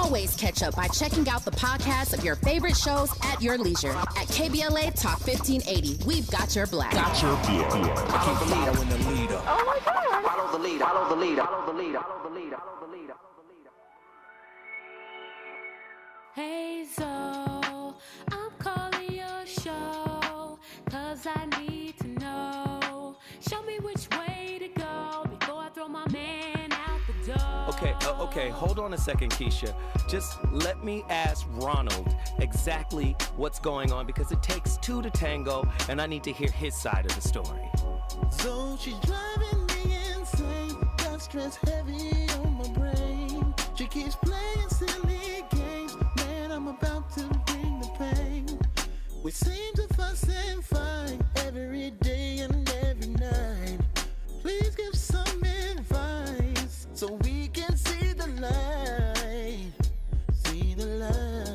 always catch up by checking out the podcast of your favorite shows at your leisure. At KBLA Talk 1580, we've got your black. Got your black. Keep the leader in the leader. Oh my God. Follow the leader. Follow the leader. Follow the leader. Follow the leader. Follow the leader. Hey Zoe, I'm calling your show, 'cause I need to know. Show me which way to go before I throw my man out the door. Okay, hold on a second, Keisha. Just let me ask Ronald exactly what's going on, because it takes two to tango, and I need to hear his side of the story. So she's driving me insane, got stress heavy on my brain. She keeps playing silly games, man, I'm about to bring the pain. We seem to fuss and fight every day and every night. Please give some advice so we can see the light, see the light.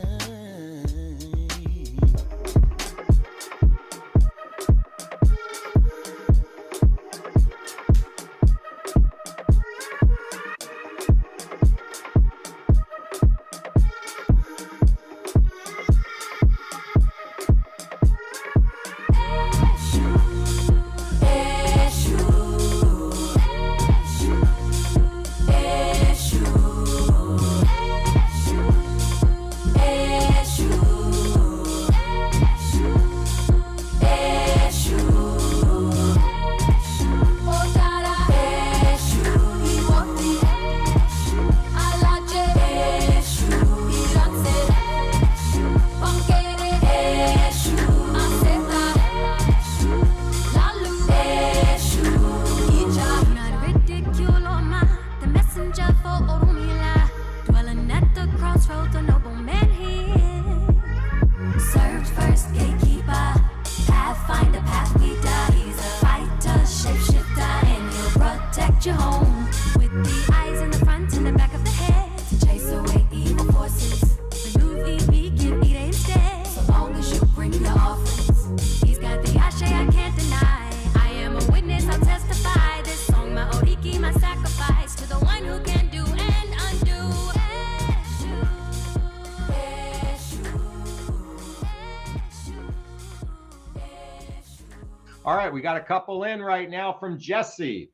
All right, we got a couple in right now from Jesse.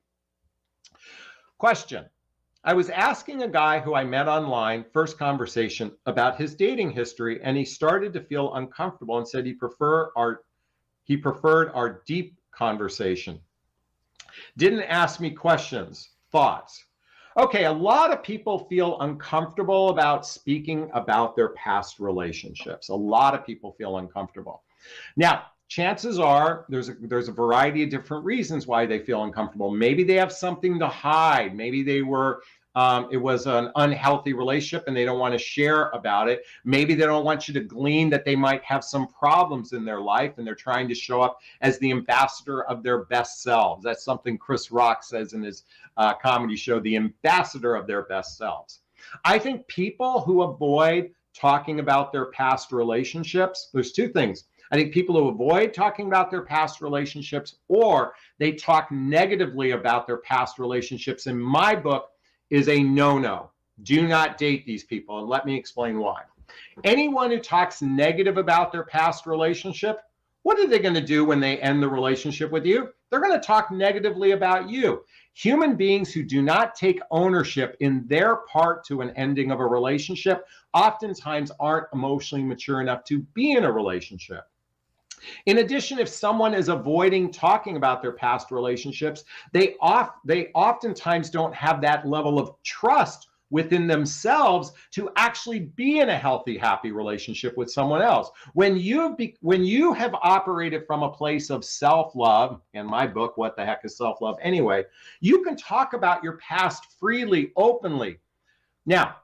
Question. I was asking a guy who I met online, first conversation, about his dating history, and he started to feel uncomfortable and said he preferred our deep conversation. Didn't ask me questions, thoughts. Okay, a lot of people feel uncomfortable about speaking about their past relationships. A lot of people feel uncomfortable. Now, chances are there's a variety of different reasons why they feel uncomfortable. Maybe they have something to hide. Maybe they were it was an unhealthy relationship and they don't want to share about it. Maybe they don't want you to glean that they might have some problems in their life and they're trying to show up as the ambassador of their best selves. That's something Chris Rock says in his comedy show, the ambassador of their best selves. I think people who avoid talking about their past relationships, there's two things. I think people who avoid talking about their past relationships, or they talk negatively about their past relationships, in my book, is a no-no. Do not date these people, and let me explain why. Anyone who talks negative about their past relationship, what are they going to do when they end the relationship with you? They're going to talk negatively about you. Human beings who do not take ownership in their part to an ending of a relationship oftentimes aren't emotionally mature enough to be in a relationship. In addition, if someone is avoiding talking about their past relationships, they oftentimes don't have that level of trust within themselves to actually be in a healthy, happy relationship with someone else. When you have operated from a place of self-love, in my book, What the Heck is Self-Love Anyway, you can talk about your past freely, openly. Now,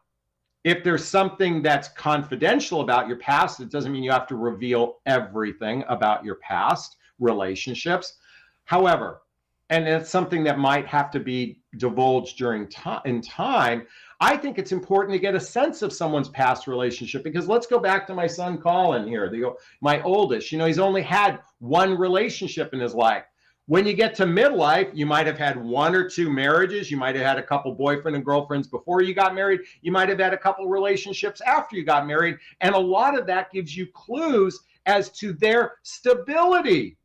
if there's something that's confidential about your past, it doesn't mean you have to reveal everything about your past relationships. However, and it's something that might have to be divulged during time, I think it's important to get a sense of someone's past relationship, because let's go back to my son Colin here, my oldest. He's only had one relationship in his life. When you get to midlife, you might have had 1 or 2 marriages. You might have had a couple boyfriend and girlfriends before you got married. You might have had a couple relationships after you got married. And a lot of that gives you clues as to their stability.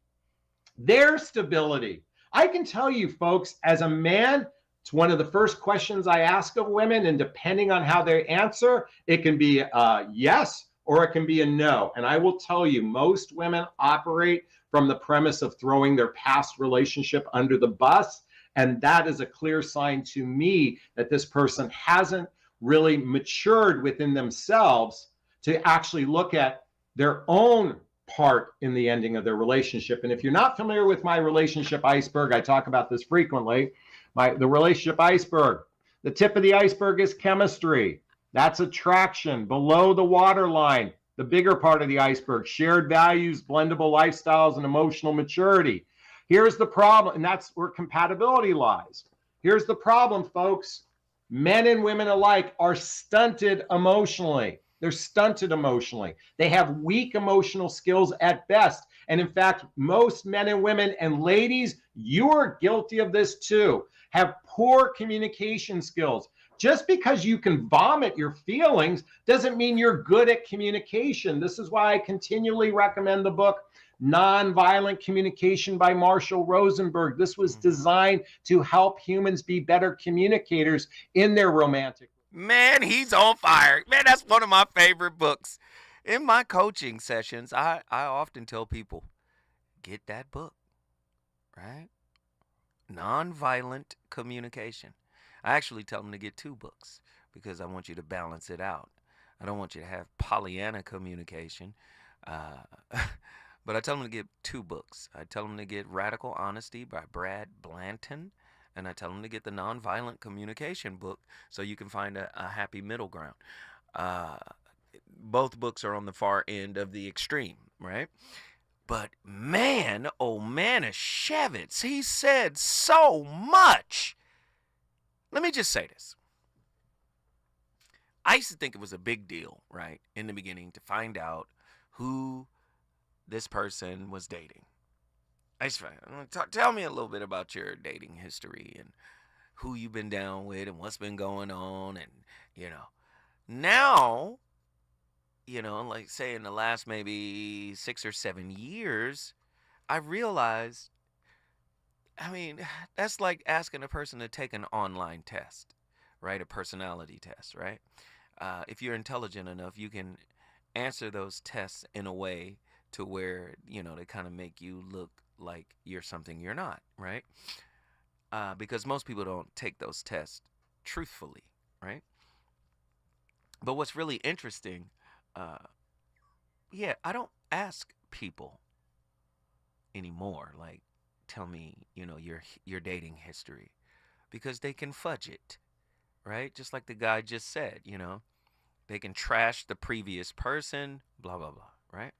Their stability. I can tell you, folks, as a man, it's one of the first questions I ask of women. And depending on how they answer, it can be a yes or it can be a no. And I will tell you, most women operate from the premise of throwing their past relationship under the bus. And that is a clear sign to me that this person hasn't really matured within themselves to actually look at their own part in the ending of their relationship. And if you're not familiar with my relationship iceberg, I talk about this frequently. The relationship iceberg, the tip of the iceberg is chemistry. That's attraction. Below the waterline, the bigger part of the iceberg, shared values, blendable lifestyles, and emotional maturity. Here's the problem, and that's where compatibility lies. Here's the problem, folks. Men and women alike are stunted emotionally. They're stunted emotionally. They have weak emotional skills at best. And in fact, most men and women, and ladies, you are guilty of this too, have poor communication skills. Just because you can vomit your feelings doesn't mean you're good at communication. This is why I continually recommend the book Nonviolent Communication by Marshall Rosenberg. This was designed to help humans be better communicators in their romantic. Man, he's on fire. Man, that's one of my favorite books. In my coaching sessions, I often tell people, get that book, right? Nonviolent Communication. I actually tell them to get 2 books because I want you to balance it out. I don't want you to have Pollyanna communication. But I tell them to get 2 books. I tell them to get Radical Honesty by Brad Blanton. And I tell them to get the Nonviolent Communication book so you can find a happy middle ground. Both books are on the far end of the extreme, right? But man, oh Manischewitz, he said so much. Let me just say this. I used to think it was a big deal, right, in the beginning to find out who this person was dating. I used to tell me a little bit about your dating history and who you've been down with and what's been going on. And, now, like say in the last maybe 6 or 7 years, I realized, that's like asking a person to take an online test, right? A personality test, right? If you're intelligent enough, you can answer those tests in a way to where, they kind of make you look like you're something you're not, right? Because most people don't take those tests truthfully, right? But what's really interesting, I don't ask people anymore, like, tell me, your dating history, because they can fudge it, right? Just like the guy just said, they can trash the previous person, blah, blah, blah, right?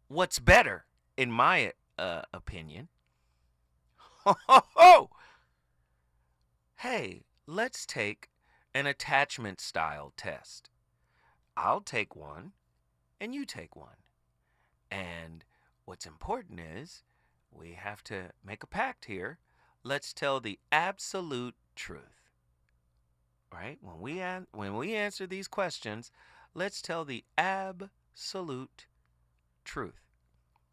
What's better, in my opinion, hey, let's take an attachment style test. I'll take one and you take one. And what's important is we have to make a pact here. Let's tell the absolute truth, right? When we answer these questions, let's tell the absolute truth.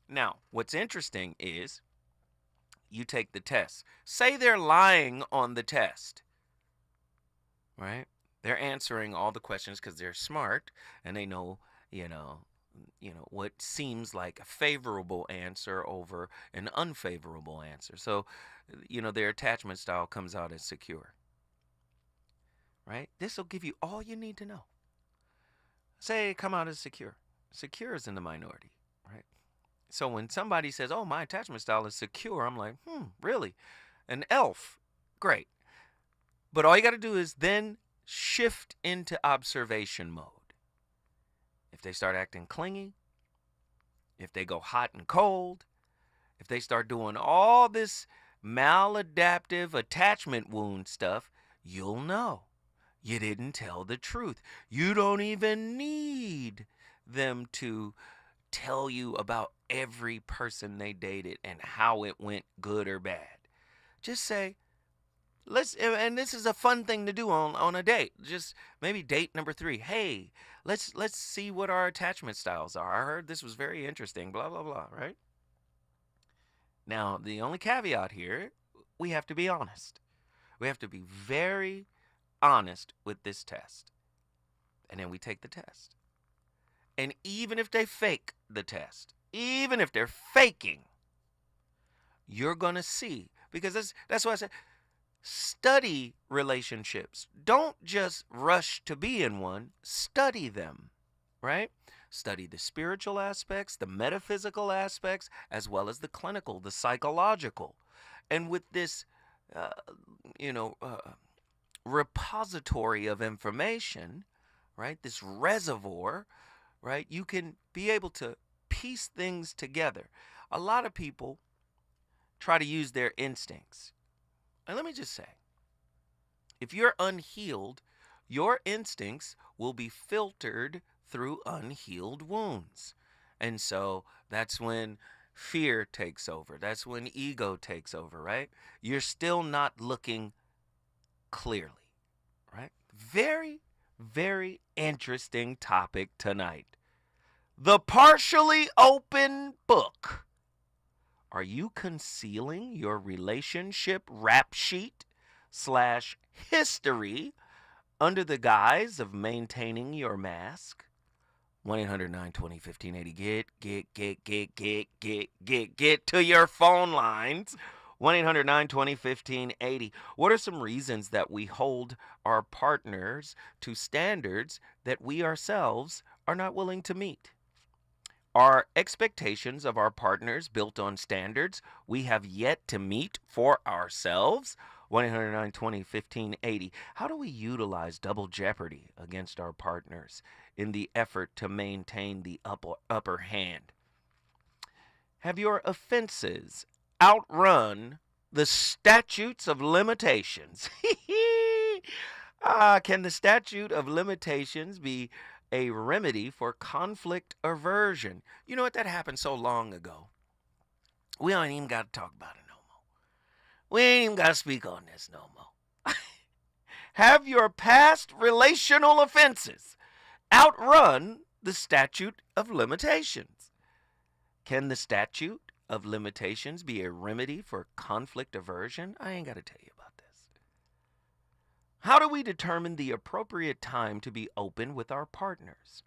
Now, what's interesting is you take the test. Say they're lying on the test, right? They're answering all the questions because they're smart and they know, what seems like a favorable answer over an unfavorable answer. So, their attachment style comes out as secure, right? This will give you all you need to know. Say come out as secure. Secure is in the minority, right? So when somebody says, oh, my attachment style is secure, I'm like, really? An elf? Great. But all you got to do is then shift into observation mode. If they start acting clingy, if they go hot and cold, if they start doing all this maladaptive attachment wound stuff, you'll know you didn't tell the truth. You don't even need them to tell you about every person they dated and how it went, good or bad. Just say, and this is a fun thing to do on a date. Just maybe date number 3. Hey, let's see what our attachment styles are. I heard this was very interesting, blah, blah, blah, right? Now, the only caveat here, we have to be honest. We have to be very honest with this test. And then we take the test. And even if they fake the test, even if they're faking, you're going to see. Because that's why I said, study relationships. Don't just rush to be in one. Study them, right? Study the spiritual aspects, the metaphysical aspects, as well as the clinical, the psychological. And with this, repository of information, right, this reservoir, right, you can be able to piece things together. A lot of people try to use their instincts. And let me just say, if you're unhealed, your instincts will be filtered through unhealed wounds. And so that's when fear takes over. That's when ego takes over, right? You're still not looking clearly, right? Very, very interesting topic tonight. The partially open book. Are you concealing your relationship rap sheet / history under the guise of maintaining your mask? 1-800-920-1580. Get to your phone lines. 1-800-920-1580. What are some reasons that we hold our partners to standards that we ourselves are not willing to meet? Are expectations of our partners built on standards we have yet to meet for ourselves? 1-800-920-1580. How do we utilize double jeopardy against our partners in the effort to maintain the upper hand? Have your offenses outrun the statutes of limitations? Can the statute of limitations be a remedy for conflict aversion? You know what? That happened so long ago. We ain't even got to talk about it no more. We ain't even got to speak on this no more. Have your past relational offenses outrun the statute of limitations? Can the statute of limitations be a remedy for conflict aversion? I ain't got to tell you about this. How do we determine the appropriate time to be open with our partners?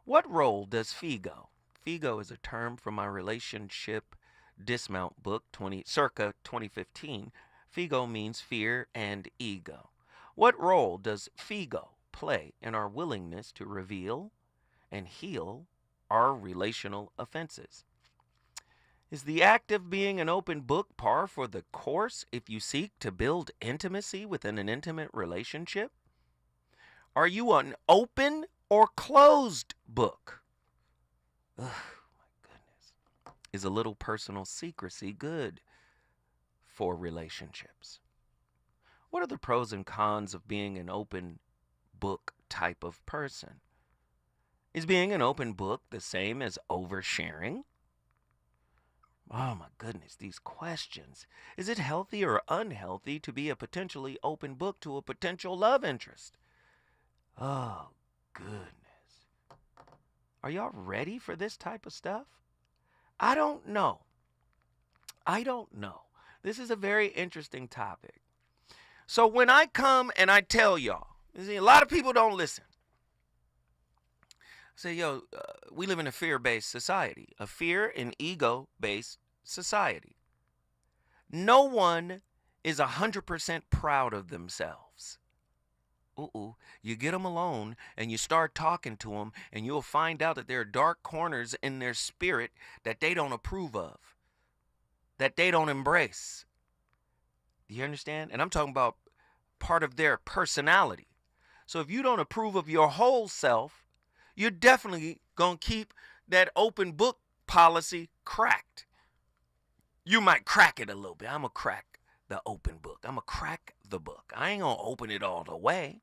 What role does FIGO? FIGO is a term from my relationship dismount book, circa 2015. FIGO means fear and ego. What role does FIGO play in our willingness to reveal and heal our relational offenses? Is the act of being an open book par for the course if you seek to build intimacy within an intimate relationship? Are you an open or closed book? Ugh, my goodness. Is a little personal secrecy good for relationships? What are the pros and cons of being an open book type of person? Is being an open book the same as oversharing? Oh my goodness, these questions. Is it healthy or unhealthy to be a potentially open book to a potential love interest? Oh, goodness. Are y'all ready for this type of stuff? I don't know. This is a very interesting topic. So when I come and I tell y'all, you see, a lot of people don't listen. Say, we live in a fear-based society, a fear and ego-based society. No one is 100% proud of themselves. You get them alone and you start talking to them and you'll find out that there are dark corners in their spirit that they don't approve of, that they don't embrace. Do you understand? And I'm talking about part of their personality. So if you don't approve of your whole self, you're definitely going to keep that open book policy cracked. You might crack it a little bit. I'm going to crack the open book. I'm going to crack the book. I ain't going to open it all the way.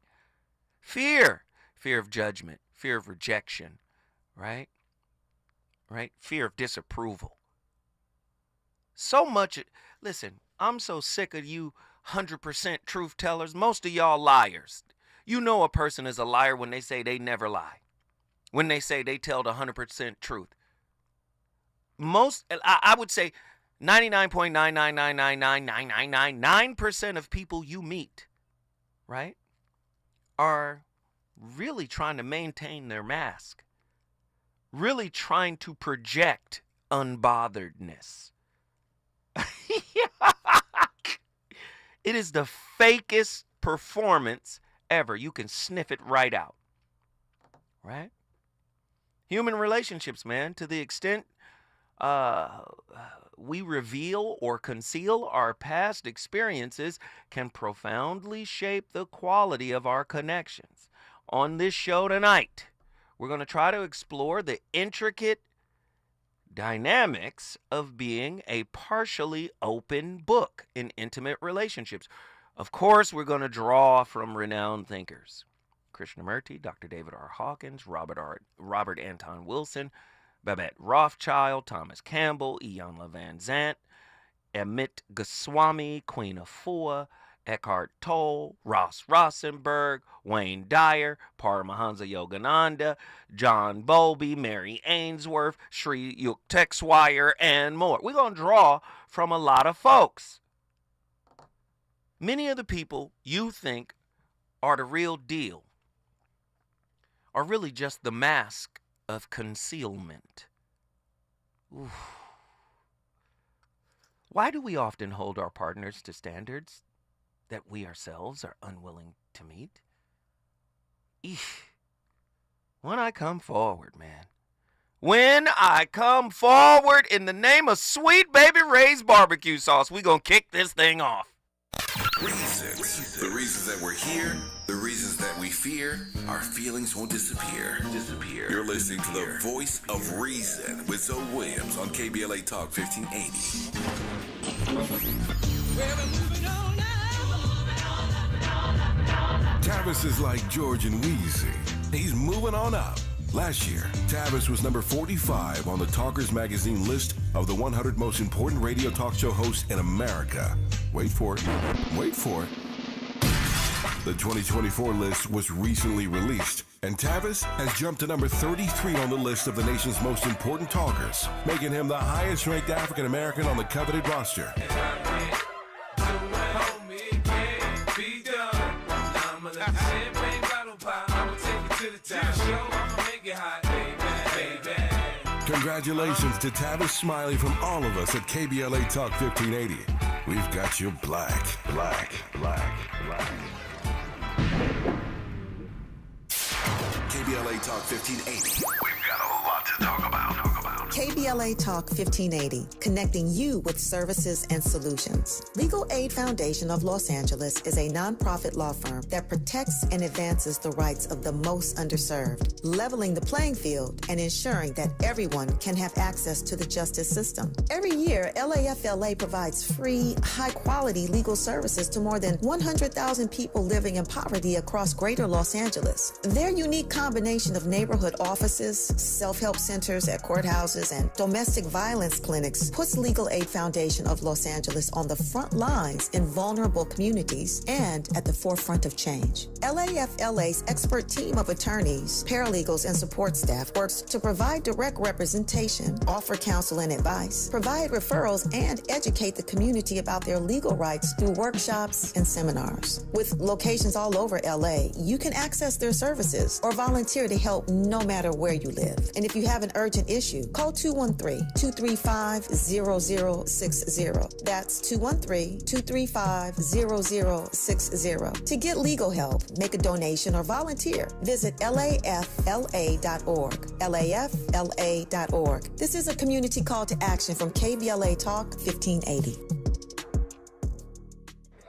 Fear of judgment, fear of rejection, right? right? Fear of disapproval. So much, listen, I'm so sick of you 100% truth tellers. Most of y'all liars. You know a person is a liar when they say they never lie. When they say they tell the 100% truth. I would say 99.9999999% of people you meet, right, are really trying to maintain their mask. Really trying to project unbotheredness. It is the fakest performance ever. You can sniff it right out. Right? Human relationships, man, to the extent we reveal or conceal our past experiences can profoundly shape the quality of our connections. On this show tonight, we're going to try to explore the intricate dynamics of being a partially open book in intimate relationships. Of course, we're going to draw from renowned thinkers. Krishnamurti, Dr. David R. Hawkins, Robert Anton Wilson, Babette Rothschild, Thomas Campbell, Iyanla Van Zandt, Amit Goswami, Queen Afua, Eckhart Tolle, Ross Rosenberg, Wayne Dyer, Paramahansa Yogananda, John Bowlby, Mary Ainsworth, Sri Yukteswar, and more. We're going to draw from a lot of folks. Many of the people you think are the real deal are really just the mask of concealment. Oof. Why do we often hold our partners to standards that we ourselves are unwilling to meet? When I come forward, man. When I come forward in the name of Sweet Baby Ray's barbecue sauce, we gonna kick this thing off. Reasons. The reasons that we're here, the reasons that we fear, our feelings won't disappear. You're listening to the voice of reason with Zoe Williams on KBLA Talk 1580. Tavis is like George and Wheezy. He's moving on up. Last year, Tavis was number 45 on the Talkers Magazine list of the 100 most important radio talk show hosts in America. Wait for it. Wait for it. The 2024 list was recently released, and Tavis has jumped to number 33 on the list of the nation's most important talkers, making him the highest-ranked African-American on the coveted roster. Congratulations to Tavis Smiley from all of us at KBLA Talk 1580. We've got you black. KBLA Talk 1580. We've got a lot to talk about. KBLA Talk 1580, connecting you with services and solutions. Legal Aid Foundation of Los Angeles is a nonprofit law firm that protects and advances the rights of the most underserved, leveling the playing field and ensuring that everyone can have access to the justice system. Every year, LAFLA provides free, high-quality legal services to more than 100,000 people living in poverty across greater Los Angeles. Their unique combination of neighborhood offices, self-help centers at courthouses, and domestic violence clinics puts Legal Aid Foundation of Los Angeles on the front lines in vulnerable communities and at the forefront of change. LAFLA's expert team of attorneys, paralegals, and support staff works to provide direct representation, offer counsel and advice, provide referrals, and educate the community about their legal rights through workshops and seminars. With locations all over LA, you can access their services or volunteer to help no matter where you live. And if you have an urgent issue, call 213-235-0060. That's 213-235-0060. To get legal help, make a donation, or volunteer, visit LAFLA.org. LAFLA.org. This is a community call to action from KBLA Talk 1580.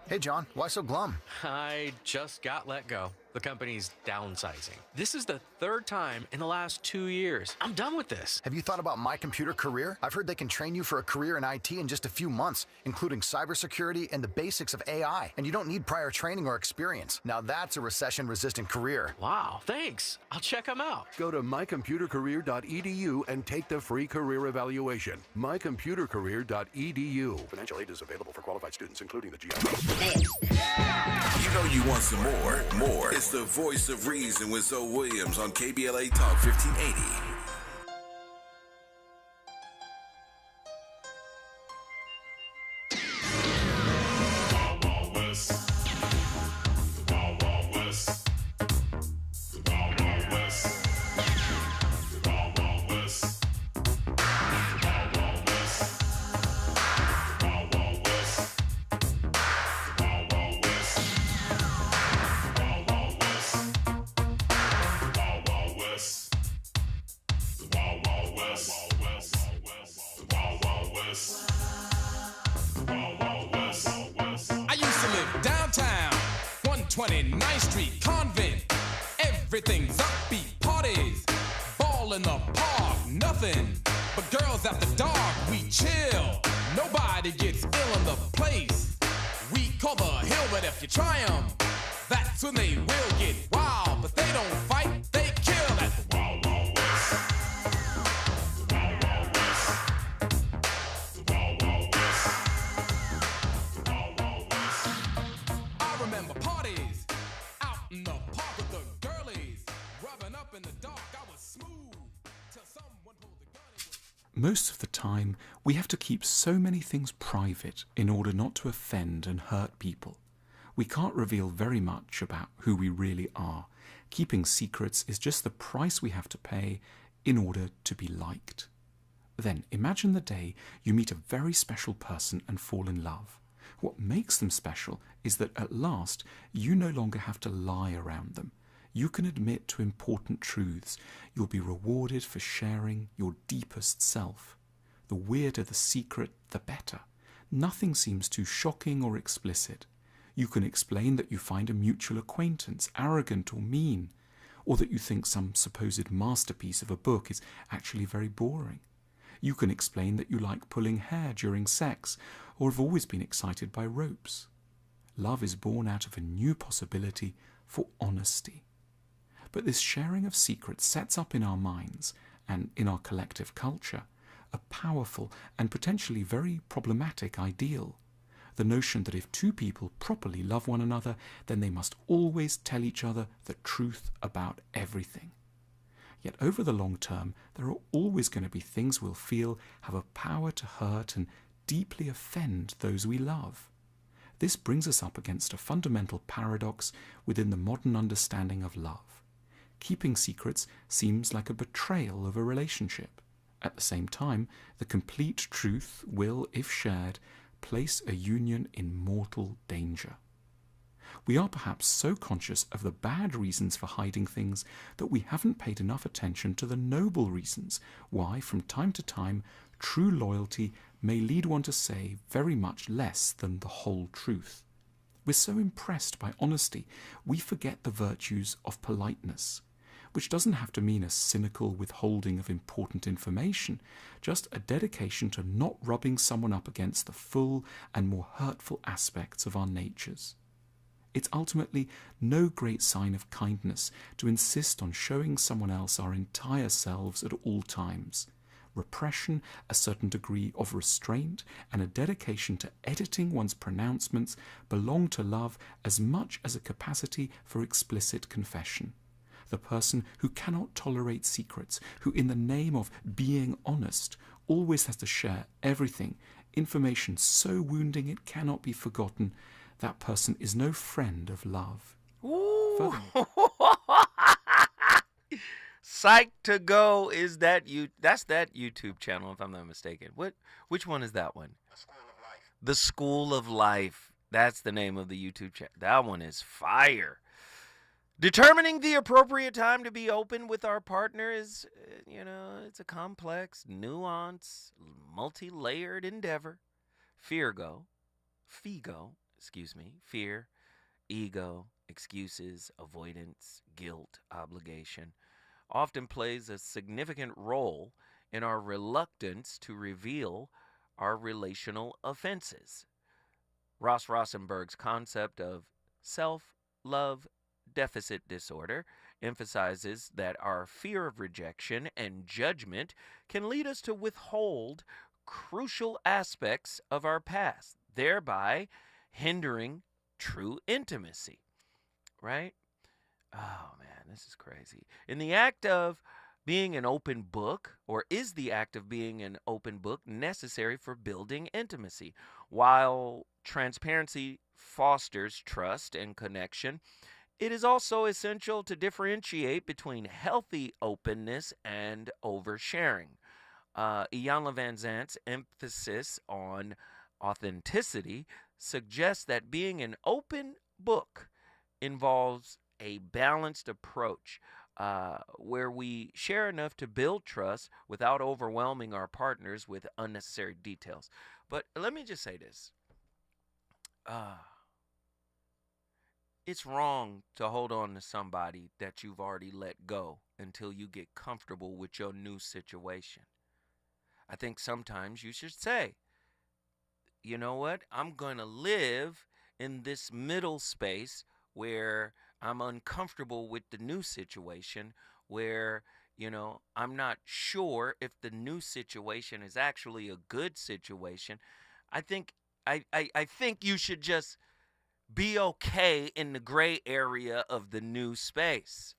Hey, John, why so glum? I just got let go. The company's downsizing. This is the third time in the last 2 years. I'm done with this. Have you thought about My Computer Career? I've heard they can train you for a career in IT in just a few months, including cybersecurity and the basics of AI. And you don't need prior training or experience. Now that's a recession-resistant career. Wow, thanks. I'll check them out. Go to mycomputercareer.edu and take the free career evaluation. mycomputercareer.edu. Financial aid is available for qualified students, including the GI. You know you want some more. It's the voice of reason with Zoe Williams on KBLA Talk 1580. I used to live downtown, 129th Street, Convent. Everything's upbeat, parties, ball in the park, nothing but girls after dark. We chill, nobody gets ill in the place. We call the hill, but if you try 'em, that's when they will get wild. But they don't fight, they kill. That's the Wild Wild West. The Wild Wild West. The Wild Wild West. The Wild Wild West. I remember parties out in the park with the girlies, rubbing up in the dark. I was smooth till someone pulled the gun. Most of the time, we have to keep so many things private in order not to offend and hurt people. We can't reveal very much about who we really are. Keeping secrets is just the price we have to pay in order to be liked. Then imagine the day you meet a very special person and fall in love. What makes them special is that at last you no longer have to lie around them. You can admit to important truths. You'll be rewarded for sharing your deepest self. The weirder the secret, the better. Nothing seems too shocking or explicit. You can explain that you find a mutual acquaintance arrogant or mean, or that you think some supposed masterpiece of a book is actually very boring. You can explain that you like pulling hair during sex, or have always been excited by ropes. Love is born out of a new possibility for honesty. But this sharing of secrets sets up in our minds, and in our collective culture, a powerful and potentially very problematic ideal. The notion that if two people properly love one another, then they must always tell each other the truth about everything. Yet over the long term, there are always going to be things we'll feel have a power to hurt and deeply offend those we love. This brings us up against a fundamental paradox within the modern understanding of love. Keeping secrets seems like a betrayal of a relationship. At the same time, the complete truth will, if shared, place a union in mortal danger. We are perhaps so conscious of the bad reasons for hiding things that we haven't paid enough attention to the noble reasons why, from time to time, true loyalty may lead one to say very much less than the whole truth. We're so impressed by honesty, we forget the virtues of politeness, which doesn't have to mean a cynical withholding of important information, just a dedication to not rubbing someone up against the full and more hurtful aspects of our natures. It's ultimately no great sign of kindness to insist on showing someone else our entire selves at all times. Repression, a certain degree of restraint, and a dedication to editing one's pronouncements belong to love as much as a capacity for explicit confession. The person who cannot tolerate secrets, who in the name of being honest always has to share everything, information so wounding it cannot be forgotten, that person is no friend of love. Ooh. Psych to Go is that's that YouTube channel, if I'm not mistaken. Which one is that one? The School of Life. That's the name of the YouTube channel. That one is fire. Determining the appropriate time to be open with our partner is, it's a complex, nuanced, multi-layered endeavor. Fear, ego, excuses, avoidance, guilt, obligation, often plays a significant role in our reluctance to reveal our relational offenses. Ross Rosenberg's concept of self-love deficit disorder emphasizes that our fear of rejection and judgment can lead us to withhold crucial aspects of our past, thereby hindering true intimacy, right? Oh man, this is crazy. In the act of being an open book, or is the act of being an open book necessary for building intimacy? While transparency fosters trust and connection, it is also essential to differentiate between healthy openness and oversharing. Iyanla Vanzant's emphasis on authenticity suggests that being an open book involves a balanced approach where we share enough to build trust without overwhelming our partners with unnecessary details. But let me just say this. It's wrong to hold on to somebody that you've already let go until you get comfortable with your new situation. I think sometimes you should say, you know what? I'm going to live in this middle space where I'm uncomfortable with the new situation, where, I'm not sure if the new situation is actually a good situation. I think you should just be okay in the gray area of the new space,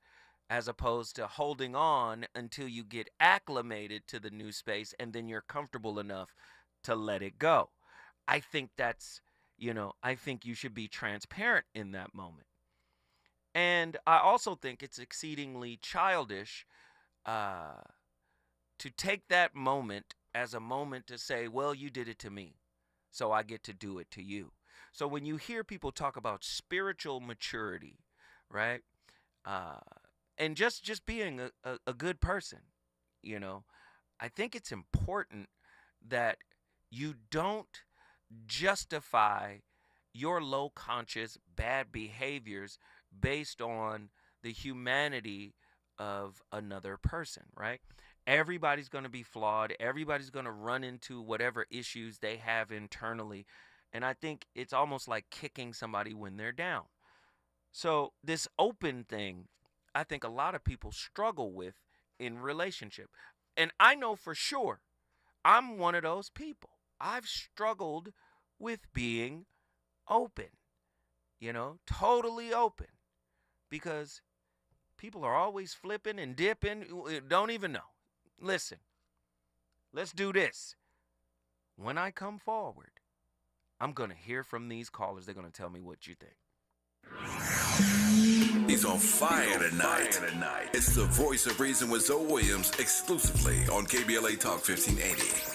as opposed to holding on until you get acclimated to the new space and then you're comfortable enough to let it go. I think I think you should be transparent in that moment. And I also think it's exceedingly childish to take that moment as a moment to say, well, you did it to me, so I get to do it to you. So when you hear people talk about spiritual maturity, right, and just being a good person, I think it's important that you don't justify your low conscious bad behaviors based on the humanity of another person, right? Everybody's going to be flawed. Everybody's going to run into whatever issues they have internally. And I think it's almost like kicking somebody when they're down. So this open thing, I think a lot of people struggle with in relationship. And I know for sure I'm one of those people. I've struggled with being open, totally open, because people are always flipping and dipping, don't even know. Listen, let's do this. When I come forward, I'm going to hear from these callers. They're going to tell me what you think. He's on fire tonight. It's the Voice of Reason with Zoe Williams, exclusively on KBLA Talk 1580.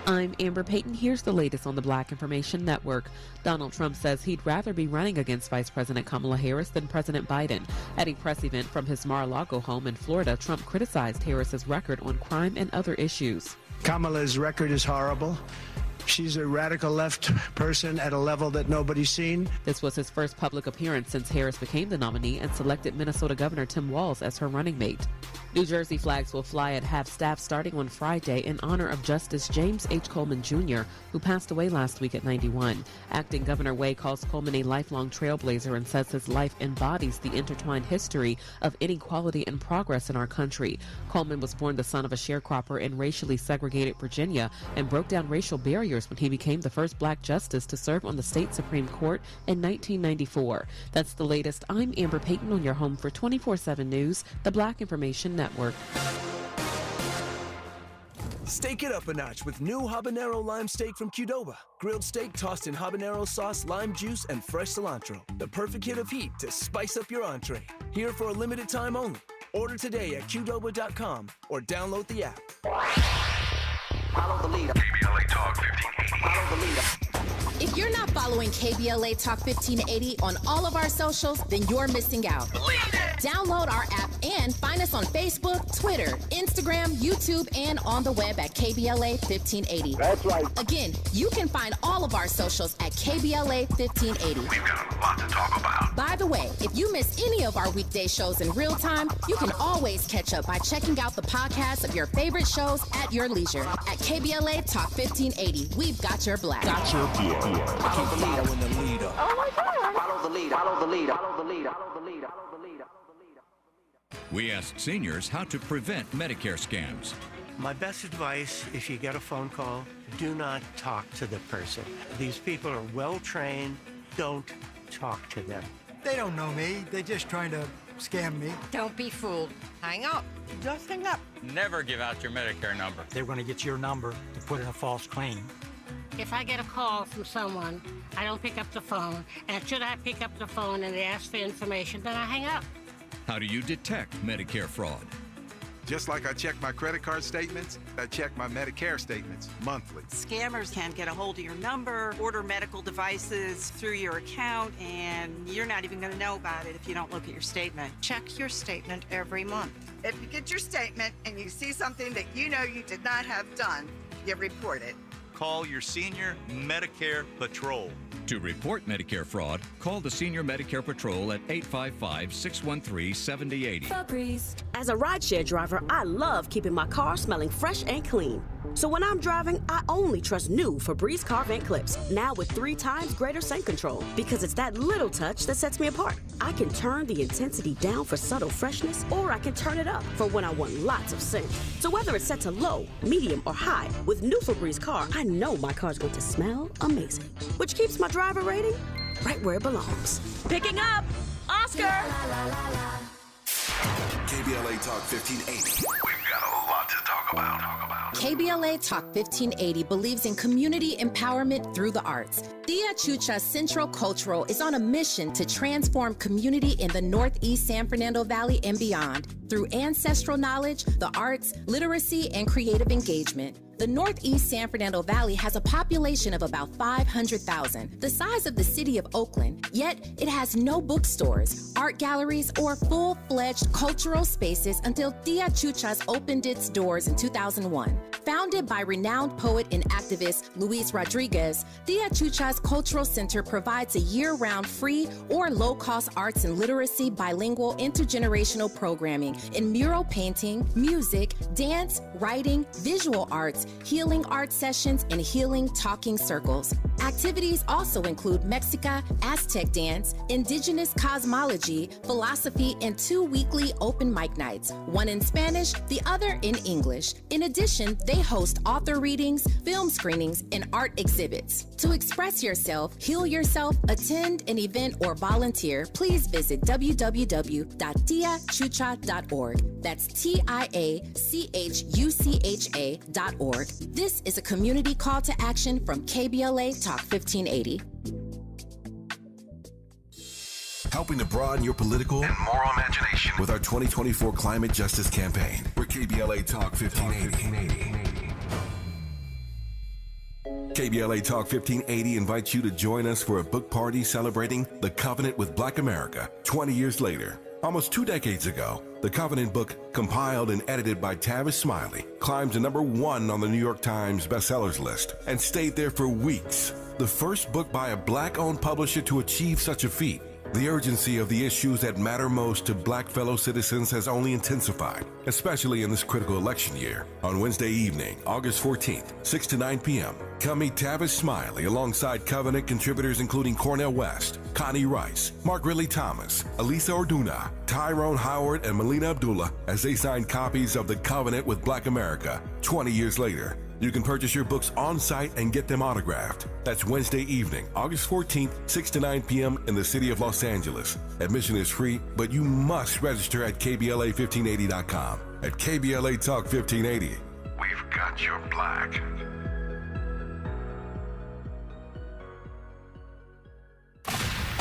I'm Amber Payton. Here's the latest on the Black Information Network. Donald Trump says he'd rather be running against Vice President Kamala Harris than President Biden. At a press event from his Mar-a-Lago home in Florida, Trump criticized Harris's record on crime and other issues. Kamala's record is horrible. She's a radical left person at a level that nobody's seen. This was his first public appearance since Harris became the nominee and selected Minnesota Governor Tim Walz as her running mate. New Jersey flags will fly at half-staff starting on Friday in honor of Justice James H. Coleman Jr., who passed away last week at 91. Acting Governor Way calls Coleman a lifelong trailblazer and says his life embodies the intertwined history of inequality and progress in our country. Coleman was born the son of a sharecropper in racially segregated Virginia and broke down racial barriers when he became the first black justice to serve on the state Supreme Court in 1994. That's the latest. I'm Amber Payton on your home for 24/7 News, the Black Information Network. Steak it up a notch with new habanero lime steak from Qdoba. Grilled steak tossed in habanero sauce, lime juice, and fresh cilantro. The perfect hit of heat to spice up your entree. Here for a limited time only. Order today at Qdoba.com or download the app. Follow the leader. KBLA Talk 1580. Follow the leader. If you're not following KBLA Talk 1580 on all of our socials, then you're missing out. Download our app and find us on Facebook, Twitter, Instagram, YouTube, and on the web at KBLA 1580. That's right. Again, you can find all of our socials at KBLA 1580. We've got a lot to talk about. By the way, if you miss any of our weekday shows in real time, you can always catch up by checking out the podcast of your favorite shows at your leisure. At KBLA Talk 1580, we've got your black. Follow the leader. Oh my God. Follow the leader. Follow the leader. Follow the leader. Follow the leader. Follow the leader. We asked seniors how to prevent Medicare scams. My best advice, if you get a phone call, do not talk to the person. These people are well trained. Don't talk to them. They don't know me. They're just trying to scam me. Don't be fooled. Hang up. Just hang up. Never give out your Medicare number. They're going to get your number to put in a false claim. If I get a call from someone, I don't pick up the phone. And should I pick up the phone and they ask for information, then I hang up. How do you detect Medicare fraud? Just like I check my credit card statements, I check my Medicare statements monthly. Scammers can get a hold of your number, order medical devices through your account, and you're not even going to know about it if you don't look at your statement. Check your statement every month. If you get your statement and you see something that you know you did not have done, you report it. Call your senior Medicare Patrol. To report Medicare fraud, call the Senior Medicare Patrol at 855-613-7080. As a rideshare driver, I love keeping my car smelling fresh and clean. So when I'm driving, I only trust new Febreze car vent clips, now with 3 times greater scent control, because it's that little touch that sets me apart. I can turn the intensity down for subtle freshness, or I can turn it up for when I want lots of scent. So whether it's set to low, medium, or high, with new Febreze car, I know my car's going to smell amazing, which keeps my driver rating right where it belongs. Picking up Oscar! KBLA Talk 1580. We've got a lot to talk about. KBLA Talk 1580 believes in community empowerment through the arts. Tia Chucha Central Cultural is on a mission to transform community in the Northeast San Fernando Valley and beyond through ancestral knowledge, the arts, literacy, and creative engagement. The Northeast San Fernando Valley has a population of about 500,000, the size of the city of Oakland, yet it has no bookstores, art galleries, or full-fledged cultural spaces until Tia Chucha's opened its doors in 2001. Founded by renowned poet and activist Luis Rodriguez, Tia Chucha's Cultural Center provides a year-round free or low-cost arts and literacy bilingual intergenerational programming in mural painting, music, dance, writing, visual arts, healing art sessions, and healing talking circles. Activities also include Mexica, Aztec dance, indigenous cosmology, philosophy, and 2 weekly open mic nights, one in Spanish, the other in English. In addition, they host author readings, film screenings, and art exhibits. To express yourself, heal yourself, attend an event, or volunteer, please visit www.tiachucha.org. That's TIACHUCHA.org. This is a community call to action from KBLA Talk 1580. Helping to broaden your political and moral imagination with our 2024 Climate Justice Campaign. We're KBLA Talk 1580. KBLA Talk 1580 invites you to join us for a book party celebrating The Covenant with Black America 20 years later. Almost 2 decades ago, the Covenant book, compiled and edited by Tavis Smiley, climbed to #1 on the New York Times bestsellers list and stayed there for weeks. The first book by a Black-owned publisher to achieve such a feat. The urgency of the issues that matter most to Black fellow citizens has only intensified, especially in this critical election year. On Wednesday evening, August 14th, 6 to 9 p.m., come meet Tavis Smiley alongside Covenant contributors including Cornel West, Connie Rice, Mark Ridley Thomas, Elisa Orduna, Tyrone Howard, and Melina Abdullah as they sign copies of The Covenant with Black America 20 years later. You can purchase your books on site and get them autographed. That's Wednesday evening, August 14th, 6 to 9 p.m. in the city of Los Angeles. Admission is free, but you must register at KBLA1580.com. At KBLA Talk 1580, We've got your black.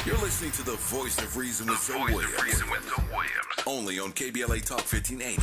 You're listening to the Voice of Reason with Zoe Williams. Only on KBLA Talk 1580.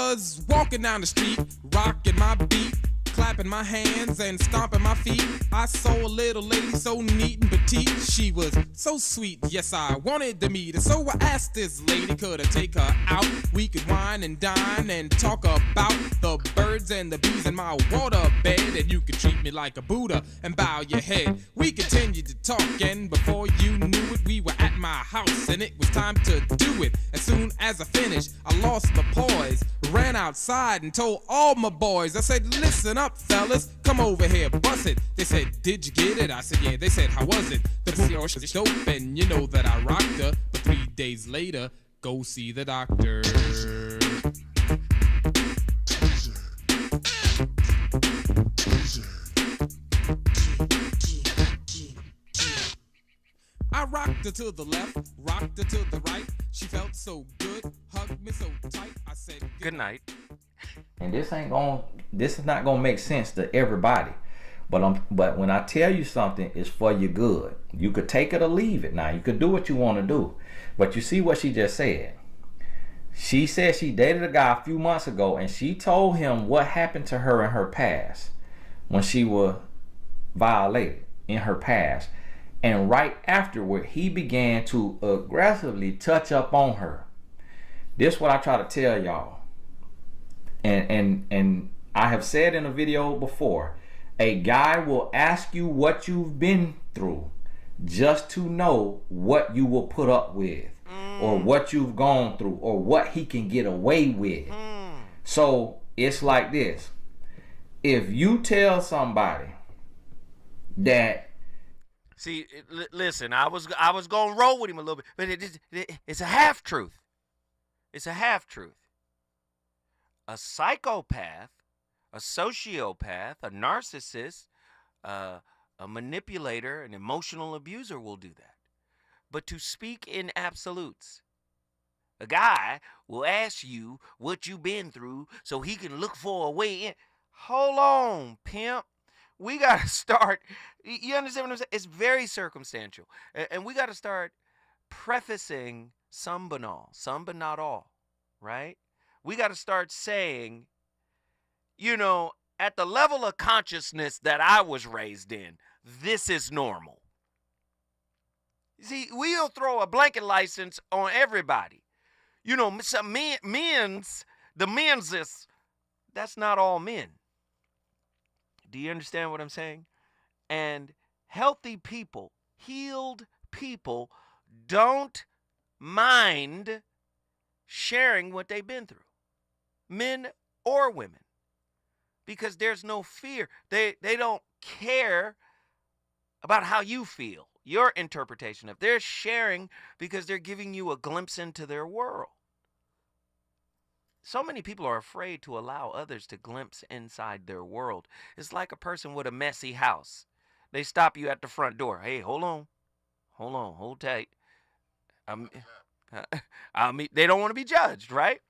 was walking down the street, rocking my beat, clapping my hands and stomping my feet. I saw a little lady so neat and petite. She was so sweet, yes, I wanted to meet her. So I asked this lady, could I take her out? We could wine and dine and talk about the birds and the bees in my water bed. And you could treat me like a Buddha and bow your head. We continued to talk, and before you knew it, we were at my house and it was time to do it. As soon as I finished, I lost my poise, ran outside and told all my boys. I said, listen up, fellas, come over here, bust it. They said, did you get it? I said, yeah. They said, how was it? The pussy was dope, and you know that I rocked her. But 3 days later, go see the doctor. I rocked her to the left, rocked her to the right. She felt so good, hugged me so tight. I said, good night. And this is not gonna make sense to everybody. But when I tell you something, it's for your good. You could take it or leave it. Now you could do what you want to do. But you see what she just said. She said she dated a guy a few months ago, and she told him what happened to her in her past when she was violated in her past. And right afterward, he began to aggressively touch up on her. This is what I try to tell y'all. And I have said in a video before, a guy will ask you what you've been through just to know what you will put up with, or what you've gone through, or what he can get away with. So it's like this. If you tell somebody that, see, listen, I was gonna roll with him a little bit, but it's a half truth. It's a half truth. A psychopath, a sociopath, a narcissist, a manipulator, an emotional abuser will do that. But to speak in absolutes, a guy will ask you what you've been through so he can look for a way in. Hold on, pimp. We got to start, you understand what I'm saying? It's very circumstantial. And we got to start prefacing some but not all, right? We got to start saying, you know, at the level of consciousness that I was raised in, this is normal. See, we'll throw a blanket license on everybody. You know, some men's, that's not all men. Do you understand what I'm saying? And healthy people, healed people, don't mind sharing what they've been through. Men or women. Because there's no fear. They don't care about how you feel, your interpretation of. They're sharing because they're giving you a glimpse into their world. So many people are afraid to allow others to glimpse inside their world. It's like a person with a messy house. They stop you at the front door. Hey, hold on, hold tight. They don't want to be judged, right?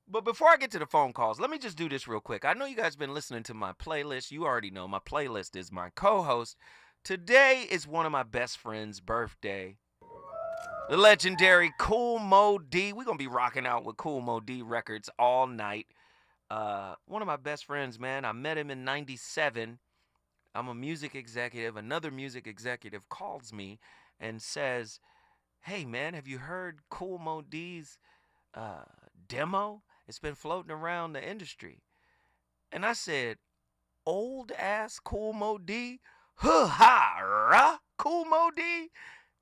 But before I get to the phone calls, let me just do this real quick. I know you guys have been listening to my playlist. You already know my playlist is my co-host. Today is one of my best friend's birthday. The legendary Kool Moe Dee. We're going to be rocking out with Kool Moe Dee records all night. One of my best friends, man. I met him in 97. I'm a music executive. Another music executive calls me and says, hey, man, have you heard Kool Moe Dee's demo? It's been floating around the industry. And I said, old ass Kool Moe Dee? Ha-ha-rah, Kool Moe Dee?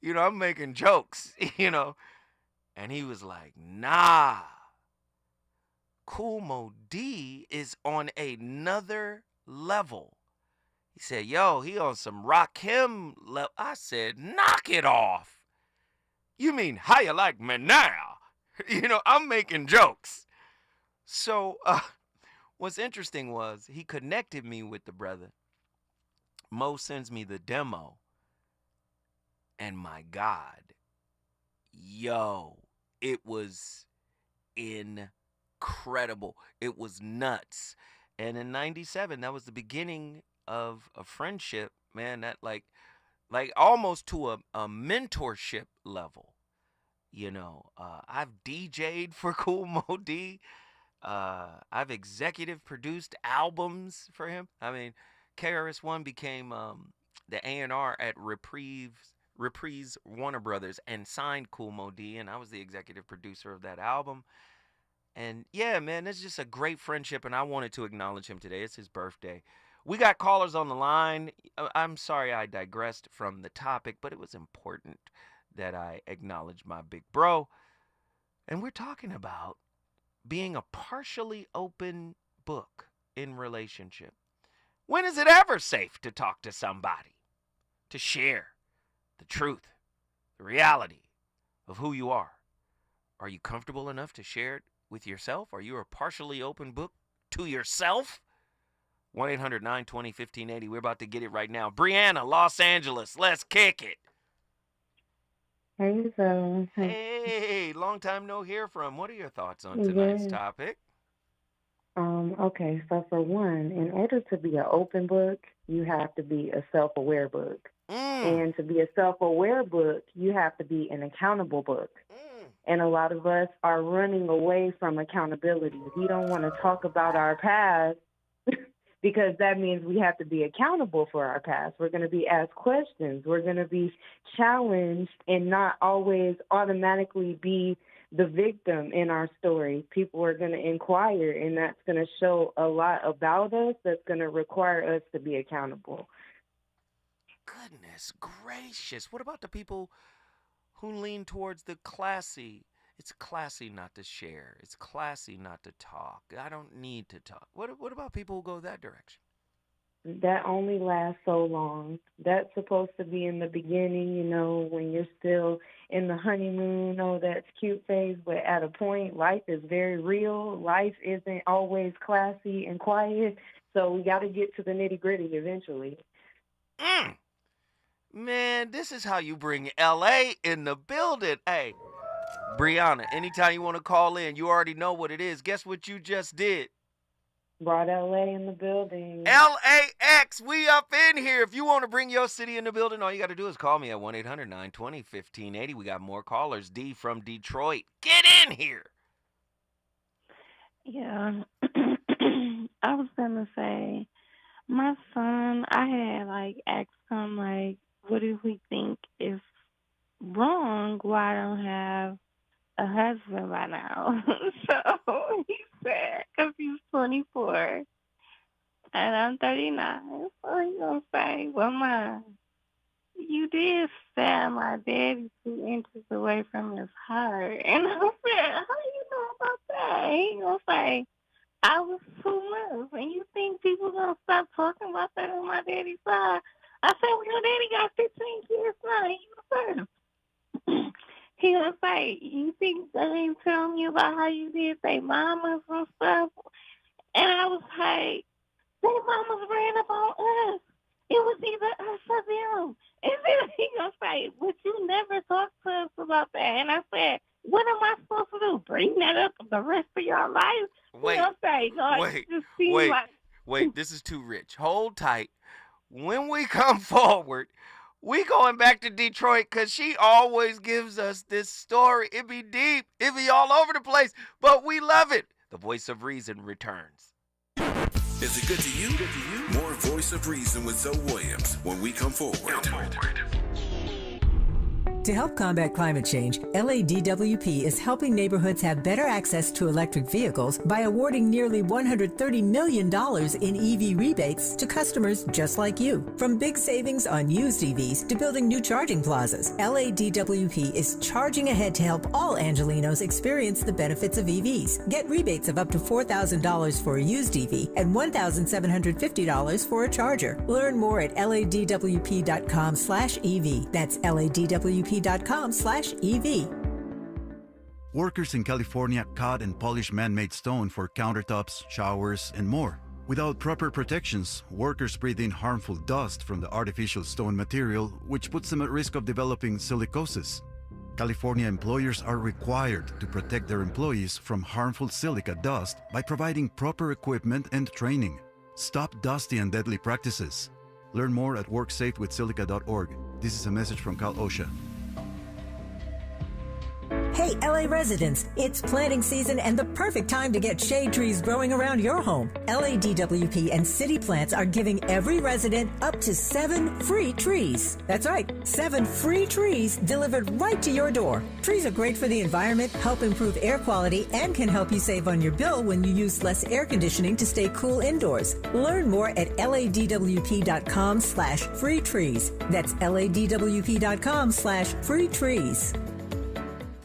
You know, I'm making jokes, you know. And he was like, nah. Kool Moe Dee is on another level. He said, yo, he on some Rakim level. I said, knock it off. You mean, how you like me now? You know, I'm making jokes. So, what's interesting was he connected me with the brother. Mo sends me the demo. And my God, yo, it was incredible. It was nuts. And in 97, that was the beginning of a friendship, man, that like almost to a mentorship level. You know, I've DJ'd for Kool Moe Dee. I've executive produced albums for him. I mean, KRS-One became the A&R at Reprise Warner Brothers and signed Kool Moe Dee, and I was the executive producer of that album. And yeah, man, it's just a great friendship, and I wanted to acknowledge him today. It's his birthday. We got callers on the line. I'm sorry I digressed from the topic, but it was important that I acknowledge my big bro. And we're talking about being a partially open book in relationship. When is it ever safe to talk to somebody? To share the truth, the reality of who you are? Are you comfortable enough to share it with yourself? Are you a partially open book to yourself? 1-800-920-1580. We're about to get it right now. Brianna, Los Angeles. Let's kick it. Hey, so. Hey, long time no hear from. What are your thoughts on tonight's topic? Okay, so for one, in order to be an open book, you have to be a self-aware book. And to be a self-aware book, you have to be an accountable book. And a lot of us are running away from accountability. We don't want to talk about our past because that means we have to be accountable for our past. We're going to be asked questions. We're going to be challenged and not always automatically be the victim in our story. People are going to inquire, and that's going to show a lot about us that's going to require us to be accountable. Goodness gracious. What about the people who lean towards the classy? It's classy not to share. It's classy not to talk. I don't need to talk. What about people who go that direction? That only lasts so long. That's supposed to be in the beginning, you know, when you're still in the honeymoon, oh, that's cute phase. But at a point, life is very real. Life isn't always classy and quiet. So we got to get to the nitty gritty eventually. Man, this is how you bring LA in the building. Hey, Brianna, anytime you want to call in, you already know what it is. Guess what you just did? Brought LA in the building. LAX, we up in here. If you want to bring your city in the building, all you got to do is call me at 1-800-920-1580. We got more callers. D from Detroit. Get in here. Yeah. I was going to say, my son, I had, asked him, what do we think is wrong? Why I don't have a husband by now? So he said, because he's 24 and I'm 39. So he's going to say, well, Mom, you did stand my daddy 2 inches away from his heart. And I said, how do you know about that? He going to say, I was 2 months. And you think people going to stop talking about that on my daddy's side? I said, well, your daddy got 15 kids now. You first. He was like, you think they ain't telling you about how you did their mamas and stuff? And I was like, their mamas ran up on us. It was either us or them. And then he was like, but you never talked to us about that. And I said, what am I supposed to do? Bring that up the rest of your life? Wait, this is too rich. Hold tight. When we come forward, we going back to Detroit because she always gives us this story. It be deep. It be all over the place, but we love it. The Voice of Reason returns. Is it good to you? More Voice of Reason with Zoe Williams when we come forward. To help combat climate change, LADWP is helping neighborhoods have better access to electric vehicles by awarding nearly $130 million in EV rebates to customers just like you. From big savings on used EVs to building new charging plazas, LADWP is charging ahead to help all Angelinos experience the benefits of EVs. Get rebates of up to $4,000 for a used EV and $1,750 for a charger. Learn more at ladwp.com/EV. That's ladwp.com/EV. Workers in California cut and polish man-made stone for countertops, showers, and more. Without proper protections, workers breathe in harmful dust from the artificial stone material, which puts them at risk of developing silicosis. California employers are required to protect their employees from harmful silica dust by providing proper equipment and training. Stop dusty and deadly practices. Learn more at worksafewithsilica.org. This is a message from Cal OSHA. Hey, LA residents, it's planting season and the perfect time to get shade trees growing around your home. LADWP and City Plants are giving every resident up to 7 free trees. That's right, 7 free trees delivered right to your door. Trees are great for the environment, help improve air quality, and can help you save on your bill when you use less air conditioning to stay cool indoors. Learn more at ladwp.com/free trees. That's ladwp.com/free trees.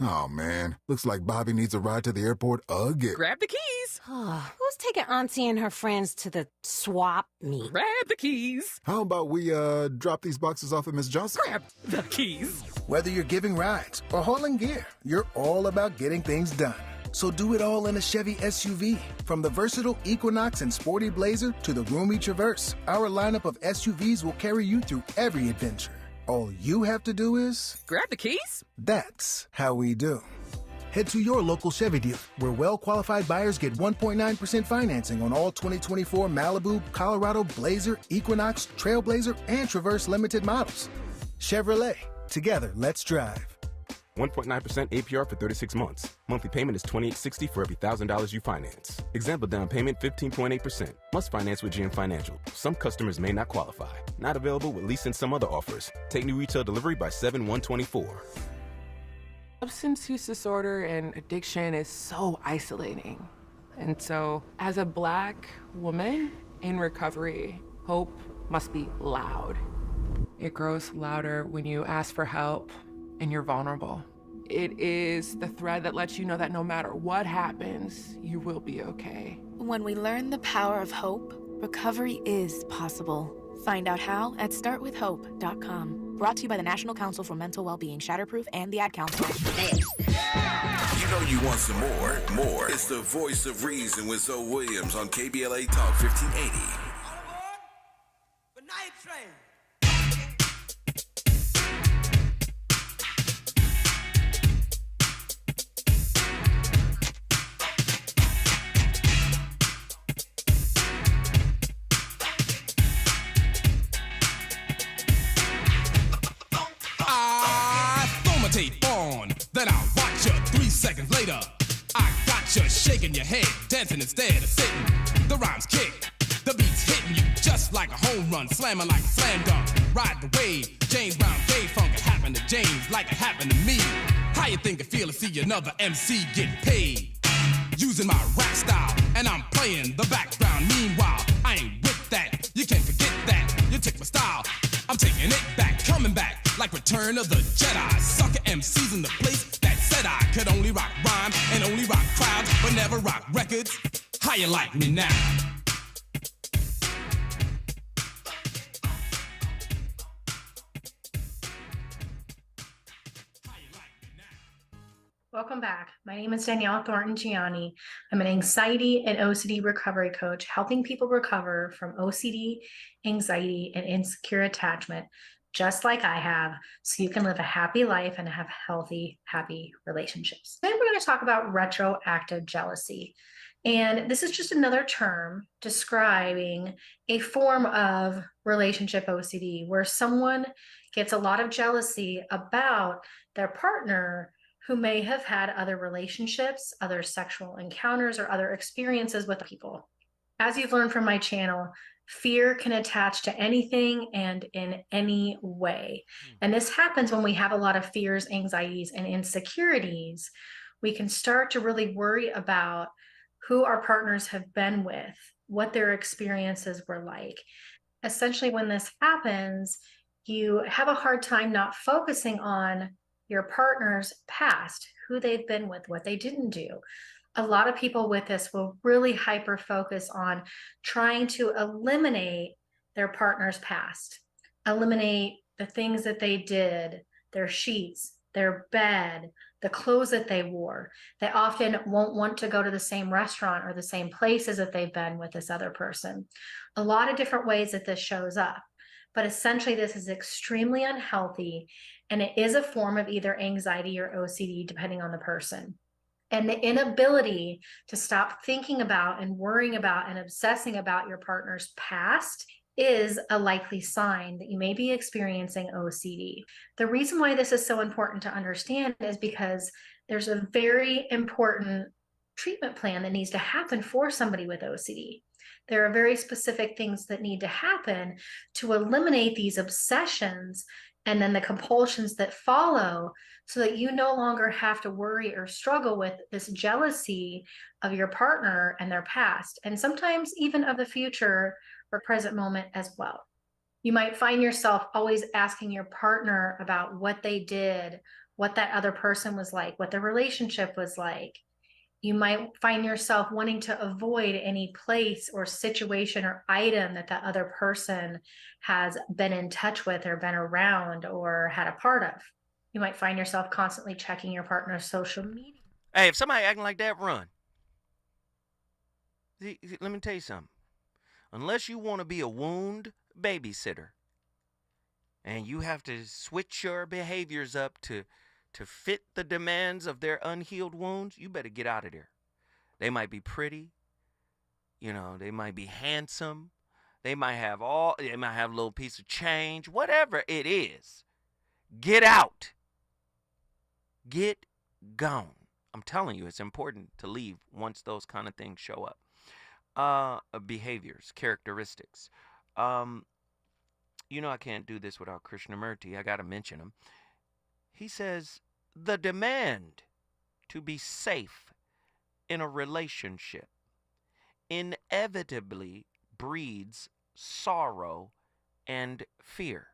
Oh, man. Looks like Bobby needs a ride to the airport again. Grab the keys. Who's taking Auntie and her friends to the swap meet? Grab the keys. How about we drop these boxes off at Miss Johnson? Grab the keys. Whether you're giving rides or hauling gear, you're all about getting things done. So do it all in a Chevy SUV. From the versatile Equinox and sporty Blazer to the roomy Traverse, our lineup of SUVs will carry you through every adventure. All you have to do is... grab the keys? That's how we do. Head to your local Chevy dealer, where well-qualified buyers get 1.9% financing on all 2024 Malibu, Colorado, Blazer, Equinox, Trailblazer, and Traverse Limited models. Chevrolet. Together, let's drive. 1.9% APR for 36 months. Monthly payment is $28.60 for every $1,000 you finance. Example down payment 15.8%. Must finance with GM Financial. Some customers may not qualify. Not available with lease and some other offers. Take new retail delivery by 7/1/24. Substance use disorder and addiction is so isolating. And so, as a Black woman in recovery, hope must be loud. It grows louder when you ask for help and you're vulnerable. It is the thread that lets you know that no matter what happens, you will be okay. When we learn the power of hope, recovery is possible. Find out how at startwithhope.com. Brought to you by the National Council for Mental Wellbeing, Shatterproof, and the Ad Council. You know you want some more. More. It's the voice of reason with Zoe Williams on KBLA Talk 1580. The night train. Then I'll watch you 3 seconds later. I got you shaking your head, dancing instead of sitting. The rhymes kick, the beat's hitting you just like a home run, slamming like a slam dunk. Ride the wave, James Brown, Dave Funk. It happened to James like it happened to me. How you think it feel to see another MC get paid? Using my rap style, and I'm playing the background. Meanwhile, I ain't with that. You can't forget that. You took my style, I'm taking it back, coming back. Like Return of the Jedi. Sucker MCs in the place that said I could only rock rhyme and only rock crowds, but never rock records. How you like me now? Welcome back. My name is Danielle Thornton-Gianni. I'm an anxiety and OCD recovery coach, helping people recover from OCD, anxiety, and insecure attachment, just like I have, so you can live a happy life and have healthy, happy relationships. Today we're going to talk about retroactive jealousy. And this is just another term describing a form of relationship OCD where someone gets a lot of jealousy about their partner who may have had other relationships, other sexual encounters, or other experiences with people. As you've learned from my channel, fear can attach to anything and in any way. And this happens when we have a lot of fears, anxieties, and insecurities. We can start to really worry about who our partners have been with, what their experiences were like. Essentially, when this happens, you have a hard time not focusing on your partner's past, who they've been with, what they didn't do. A lot of people with this will really hyper focus on trying to eliminate their partner's past, eliminate the things that they did, their sheets, their bed, the clothes that they wore. They often won't want to go to the same restaurant or the same places that they've been with this other person. A lot of different ways that this shows up. But essentially, this is extremely unhealthy, and it is a form of either anxiety or OCD, depending on the person. And the inability to stop thinking about and worrying about and obsessing about your partner's past is a likely sign that you may be experiencing OCD. The reason why this is so important to understand is because there's a very important treatment plan that needs to happen for somebody with OCD. There are very specific things that need to happen to eliminate these obsessions and then the compulsions that follow, so that you no longer have to worry or struggle with this jealousy of your partner and their past, and sometimes even of the future or present moment as well. You might find yourself always asking your partner about what they did, what that other person was like, what the relationship was like. You might find yourself wanting to avoid any place or situation or item that that other person has been in touch with or been around or had a part of. You might find yourself constantly checking your partner's social media. Hey, if somebody acting like that, run. Let me tell you something. Unless you want to be a wound babysitter and you have to switch your behaviors up to fit the demands of their unhealed wounds, you better get out of there. They might be pretty, they might be handsome, they might have a little piece of change, whatever it is. Get out. Get gone. I'm telling you, it's important to leave once those kind of things show up. Behaviors, characteristics. I can't do this without Krishnamurti. I got to mention him. He says, the demand to be safe in a relationship inevitably breeds sorrow and fear.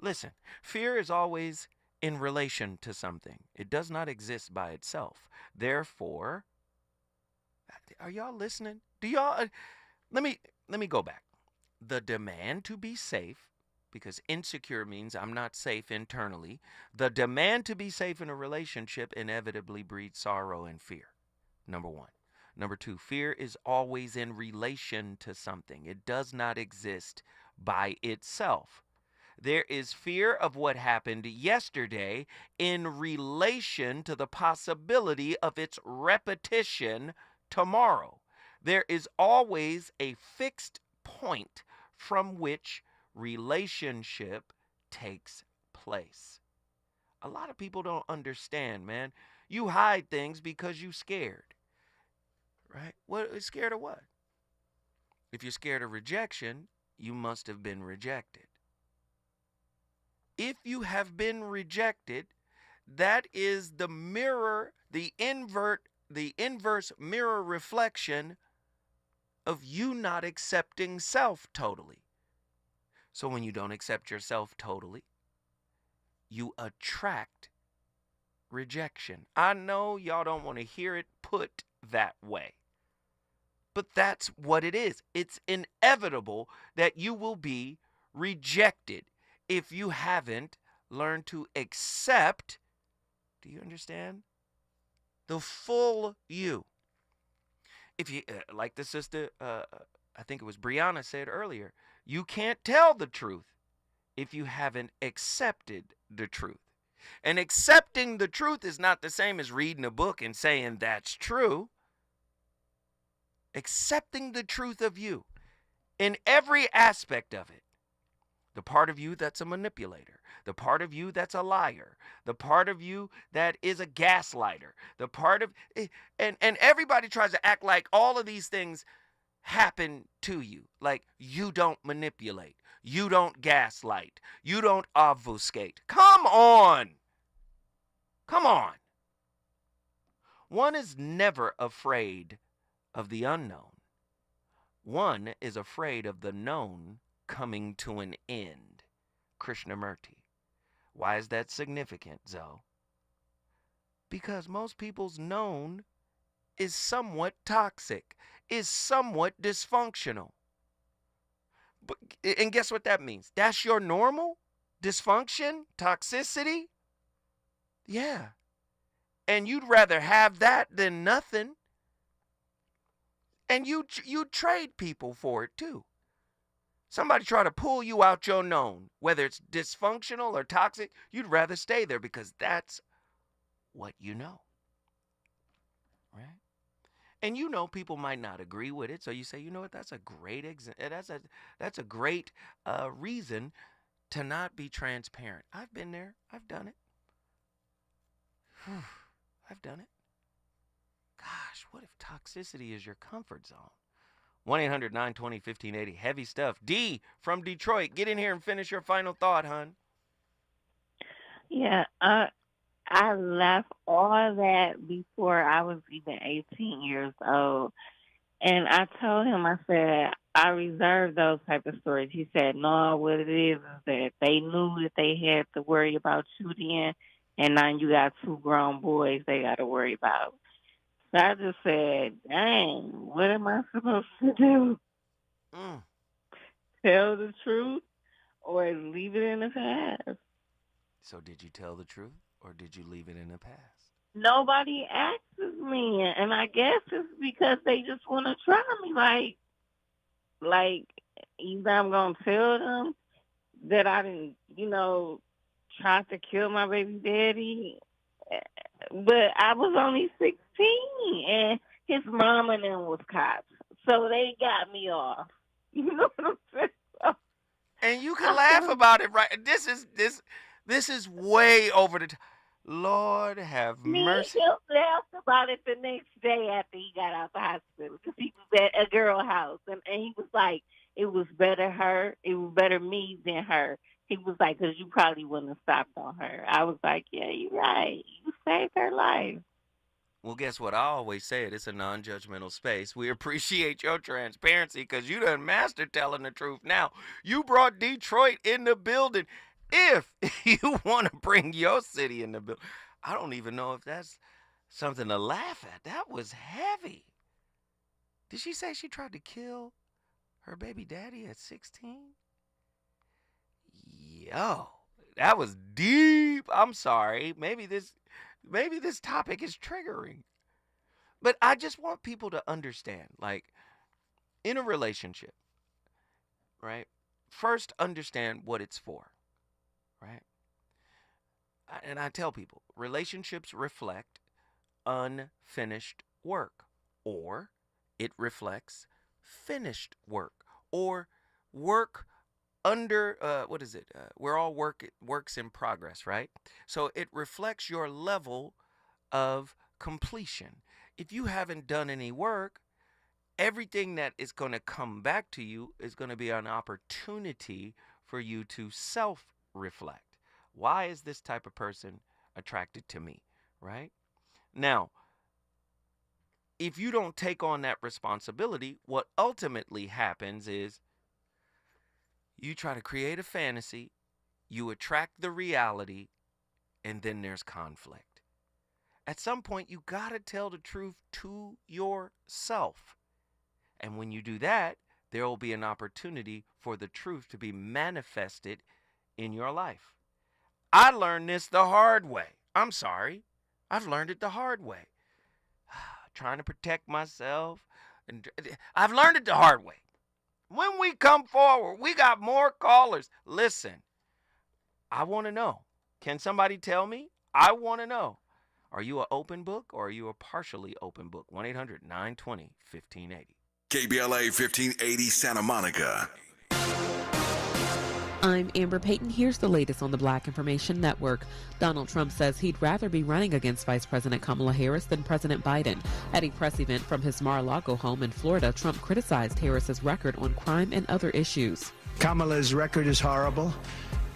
Listen, fear is always in relation to something. It does not exist by itself. Therefore, are y'all listening? Let me go back. The demand to be safe, because insecure means I'm not safe internally. The demand to be safe in a relationship inevitably breeds sorrow and fear. Number one. Number two, fear is always in relation to something. It does not exist by itself. There is fear of what happened yesterday in relation to the possibility of its repetition tomorrow. There is always a fixed point from which relationship takes place. A lot of people don't understand, man. You hide things because you're scared, right? What, scared of what? If you're scared of rejection, you must have been rejected. If you have been rejected, that is the mirror, the inverse mirror reflection of you not accepting self totally. So when you don't accept yourself totally, you attract rejection. I know y'all don't want to hear it put that way, but that's what it is. It's inevitable that you will be rejected if you haven't learned to accept, do you understand? The full you. If you, like the sister, I think it was Brianna said earlier, you can't tell the truth if you haven't accepted the truth. And accepting the truth is not the same as reading a book and saying that's true. Accepting the truth of you in every aspect of it. The part of you that's a manipulator, the part of you that's a liar, the part of you that is a gaslighter, the part of, and everybody tries to act like all of these things happen to you. Like you don't manipulate, you don't gaslight, you don't obfuscate. Come on. Come on. One is never afraid of the unknown. One is afraid of the known coming to an end. Krishnamurti. Why is that significant, Zoe? Because most people's known is somewhat toxic, is somewhat dysfunctional. And guess what that means? That's your normal? Dysfunction? Toxicity? Yeah. And you'd rather have that than nothing. And you trade people for it too. Somebody try to pull you out your known, whether it's dysfunctional or toxic, you'd rather stay there because that's what you know. Right? And you know people might not agree with it, so you say, you know what, that's a great that's a great reason to not be transparent. I've been there. I've done it. I've done it. Gosh, what if toxicity is your comfort zone? 1-800-920-1580. Heavy stuff. D from Detroit. Get in here and finish your final thought, hon. Yeah, I left all that before I was even 18 years old. And I told him, I said, I reserve those type of stories. He said, no, what it is that they knew that they had to worry about you then, and now you got two grown boys they got to worry about. So I just said, dang, what am I supposed to do? Tell the truth or leave it in the past? So did you tell the truth or did you leave it in the past? Nobody asks me, and I guess it's because they just want to try me. Like either I'm gonna tell them that I didn't, try to kill my baby daddy, but I was only 16, and his mom and them was cops, so they got me off. You know what I'm saying? And you can laugh about it, right? This is way over the top. Lord have mercy. He laughed about it the next day after he got out the hospital because he was at a girl house, and he was like, it was better me than her. He was like, because you probably wouldn't have stopped on her. I was like, yeah, you're right. You saved her life. Well, guess what? I always say it. It's a non-judgmental space. We appreciate your transparency because you done mastered telling the truth. Now, you brought Detroit in the building. If you want to bring your city in the building, I don't even know if that's something to laugh at. That was heavy. Did she say she tried to kill her baby daddy at 16? Yo, that was deep. I'm sorry. Maybe this topic is triggering. But I just want people to understand, like, in a relationship, right? First, understand what it's for. Right? And I tell people, relationships reflect unfinished work, or it reflects finished work, or work under, we're all works in progress, right? So it reflects your level of completion. If you haven't done any work, everything that is going to come back to you is going to be an opportunity for you to self-reflect. Why is this type of person attracted to me, right? Now, if you don't take on that responsibility, what ultimately happens is you try to create a fantasy, you attract the reality, and then there's conflict. At some point, you got to tell the truth to yourself. And when you do that, there will be an opportunity for the truth to be manifested in your life. I learned this the hard way. I'm sorry. I've learned it the hard way. Trying to protect myself. And I've learned it the hard way. When we come forward, we got more callers. Listen, I want to know. Can somebody tell me? I want to know. Are you an open book or are you a partially open book? 1-800-920-1580. KBLA 1580 Santa Monica. I'm Amber Payton. Here's the latest on the Black Information Network. Donald Trump says he'd rather be running against Vice President Kamala Harris than President Biden. At a press event from his Mar-a-Lago home in Florida, Trump criticized Harris's record on crime and other issues. Kamala's record is horrible.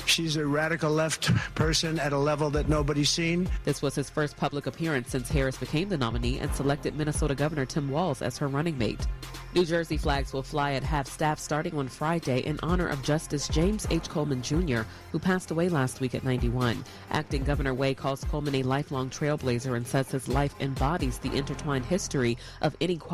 She's a radical left person at a level that nobody's seen. This was his first public appearance since Harris became the nominee and selected Minnesota Governor Tim Walz as her running mate. New Jersey flags will fly at half-staff starting on Friday in honor of Justice James H. Coleman Jr., who passed away last week at 91. Acting Governor Way calls Coleman a lifelong trailblazer and says his life embodies the intertwined history of inequality